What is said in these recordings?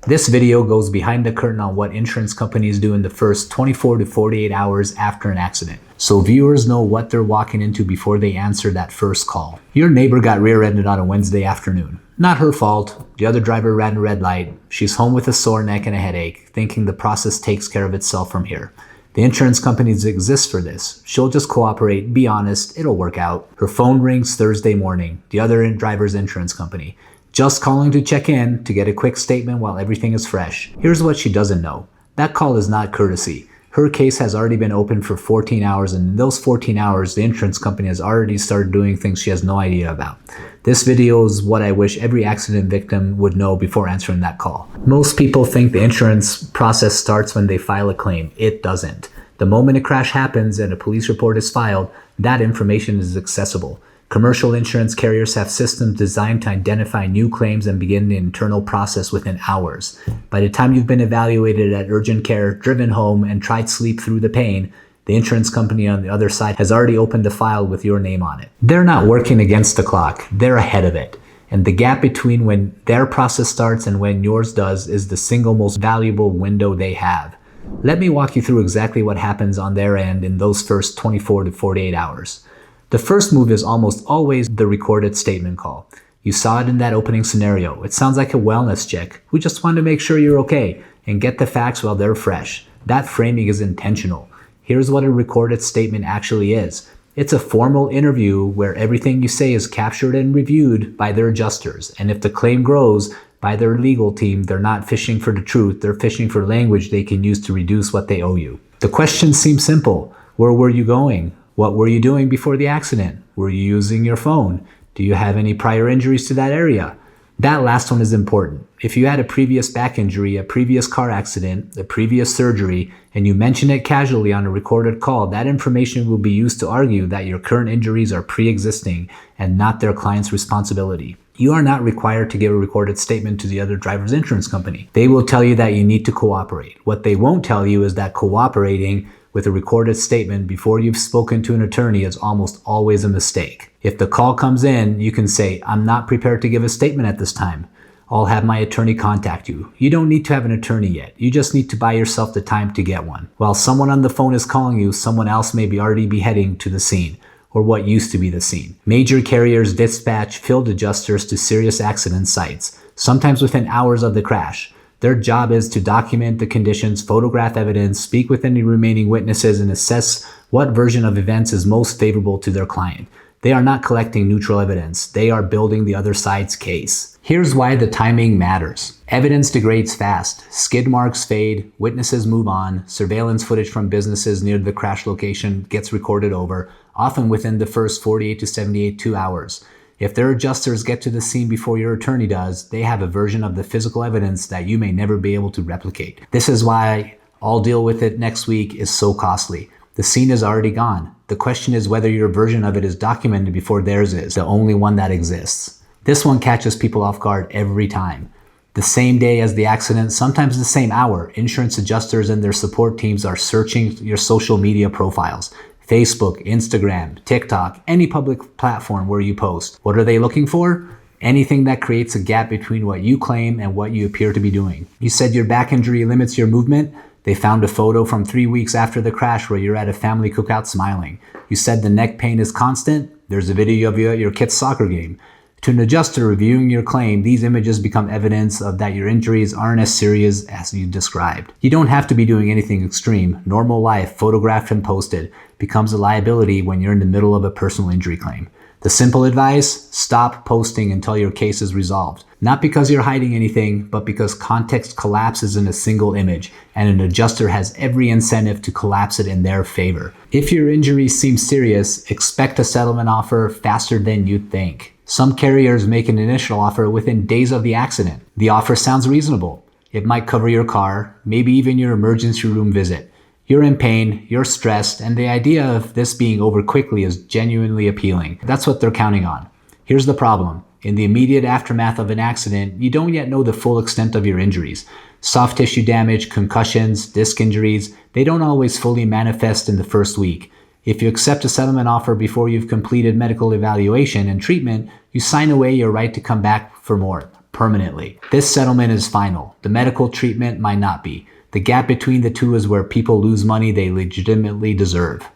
This video goes behind the curtain on what insurance companies do in the first 24 to 48 hours after an accident, so viewers know what they're walking into before they answer that first call. Your neighbor got rear-ended on a Wednesday afternoon. Not her fault. The other driver ran a red light. She's home with a sore neck and a headache, thinking the process takes care of itself from here. The insurance companies exist for this. She'll just cooperate, be honest, it'll work out. Her phone rings Thursday morning, the other driver's insurance company. Just calling to check in to get a quick statement while everything is fresh. Here's what she doesn't know. That call is not courtesy. Her case has already been open for 14 hours, and in those 14 hours, the insurance company has already started doing things she has no idea about. This video is what I wish every accident victim would know before answering that call. Most people think the insurance process starts when they file a claim. It doesn't. The moment a crash happens and a police report is filed, that information is accessible. Commercial insurance carriers have systems designed to identify new claims and begin the internal process within hours. By the time you've been evaluated at urgent care, driven home, and tried to sleep through the pain, the insurance company on the other side has already opened a file with your name on it. They're not working against the clock, they're ahead of it. And the gap between when their process starts and when yours does is the single most valuable window they have. Let me walk you through exactly what happens on their end in those first 24 to 48 hours. The first move is almost always the recorded statement call. You saw it in that opening scenario. It sounds like a wellness check. We just want to make sure you're okay and get the facts while they're fresh. That framing is intentional. Here's what a recorded statement actually is. It's a formal interview where everything you say is captured and reviewed by their adjusters. And if the claim grows, by their legal team, they're not fishing for the truth. They're fishing for language they can use to reduce what they owe you. The questions seem simple. Where were you going? What were you doing before the accident? Were you using your phone? Do you have any prior injuries to that area? That last one is important. If you had a previous back injury, a previous car accident, a previous surgery, and you mention it casually on a recorded call, that information will be used to argue that your current injuries are pre-existing and not their client's responsibility. You are not required to give a recorded statement to the other driver's insurance company. They will tell you that you need to cooperate. What they won't tell you is that cooperating with a recorded statement before you've spoken to an attorney is almost always a mistake. If the call comes in, you can say, "I'm not prepared to give a statement at this time. I'll have my attorney contact you." You don't need to have an attorney yet. You just need to buy yourself the time to get one. While someone on the phone is calling you, someone else may already be heading to the scene, or what used to be the scene. Major carriers dispatch field adjusters to serious accident sites, sometimes within hours of the crash. Their job is to document the conditions, photograph evidence, speak with any remaining witnesses, and assess what version of events is most favorable to their client. They are not collecting neutral evidence. They are building the other side's case. Here's why the timing matters. Evidence degrades fast. Skid marks fade, witnesses move on, surveillance footage from businesses near the crash location gets recorded over, often within the first 48 to 72 hours. If their adjusters get to the scene before your attorney does, they have a version of the physical evidence that you may never be able to replicate. This is why "I'll deal with it next week" is so costly. The scene is already gone. The question is whether your version of it is documented before theirs is, the only one that exists. This one catches people off guard every time. The same day as the accident, sometimes the same hour, insurance adjusters and their support teams are searching your social media profiles. Facebook, Instagram, TikTok, any public platform where you post. What are they looking for? Anything that creates a gap between what you claim and what you appear to be doing. You said your back injury limits your movement. They found a photo from 3 weeks after the crash where you're at a family cookout smiling. You said the neck pain is constant. There's a video of you at your kid's soccer game. To an adjuster reviewing your claim, these images become evidence of that your injuries aren't as serious as you described. You don't have to be doing anything extreme. Normal life, photographed and posted, becomes a liability when you're in the middle of a personal injury claim. The simple advice: stop posting until your case is resolved. Not because you're hiding anything, but because context collapses in a single image, and an adjuster has every incentive to collapse it in their favor. If your injuries seem serious, expect a settlement offer faster than you think. Some carriers make an initial offer within days of the accident. The offer sounds reasonable. It might cover your car, maybe even your emergency room visit. You're in pain, you're stressed, and the idea of this being over quickly is genuinely appealing. That's what they're counting on. Here's the problem. In the immediate aftermath of an accident, you don't yet know the full extent of your injuries. Soft tissue damage, concussions, disc injuries, they don't always fully manifest in the first week. If you accept a settlement offer before you've completed medical evaluation and treatment, you sign away your right to come back for more. permanently. This settlement is final. The medical treatment might not be. The gap between the two is where people lose money they legitimately deserve.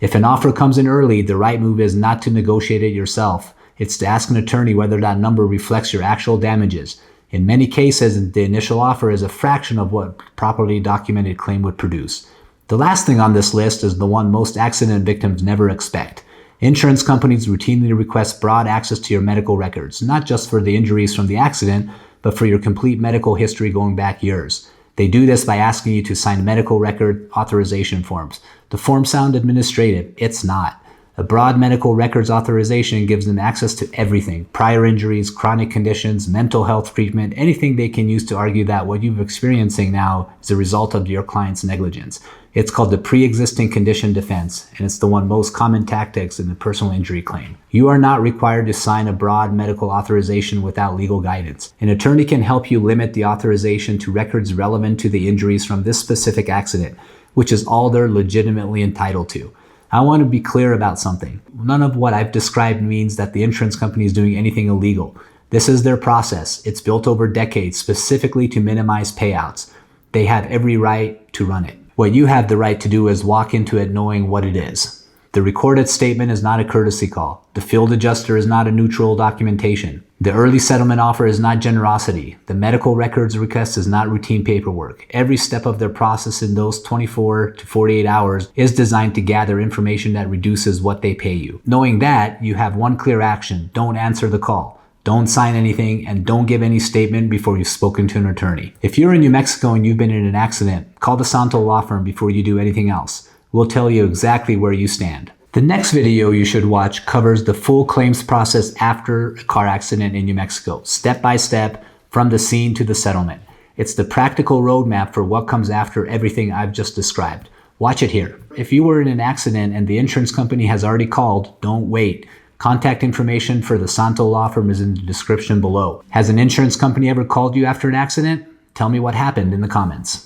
If an offer comes in early, the right move is not to negotiate it yourself. It's to ask an attorney whether that number reflects your actual damages. In many cases, the initial offer is a fraction of what properly documented claim would produce. The last thing on this list is the one most accident victims never expect. Insurance companies routinely request broad access to your medical records, not just for the injuries from the accident, but for your complete medical history going back years. They do this by asking you to sign medical record authorization forms. The forms sound administrative. It's not. A broad medical records authorization gives them access to everything: prior injuries, chronic conditions, mental health treatment, anything they can use to argue that what you're experiencing now is a result of your client's negligence. It's called the pre-existing condition defense, and it's the one most common tactics in the personal injury claim. You are not required to sign a broad medical authorization without legal guidance. An attorney can help you limit the authorization to records relevant to the injuries from this specific accident, which is all they're legitimately entitled to. I want to be clear about something. None of what I've described means that the insurance company is doing anything illegal. This is their process. It's built over decades specifically to minimize payouts. They have every right to run it. What you have the right to do is walk into it knowing what it is. The recorded statement is not a courtesy call. The field adjuster is not a neutral documentation. The early settlement offer is not generosity. The medical records request is not routine paperwork. Every step of their process in those 24 to 48 hours is designed to gather information that reduces what they pay you. Knowing that, you have one clear action: don't answer the call. Don't sign anything, and don't give any statement before you've spoken to an attorney. If you're in New Mexico and you've been in an accident, call the Szantho Law Firm before you do anything else. We'll tell you exactly where you stand. The next video you should watch covers the full claims process after a car accident in New Mexico, step by step, from the scene to the settlement. It's the practical roadmap for what comes after everything I've just described. Watch it here. If you were in an accident and the insurance company has already called, don't wait. Contact information for the Szantho Law Firm is in the description below. Has an insurance company ever called you after an accident? Tell me what happened in the comments.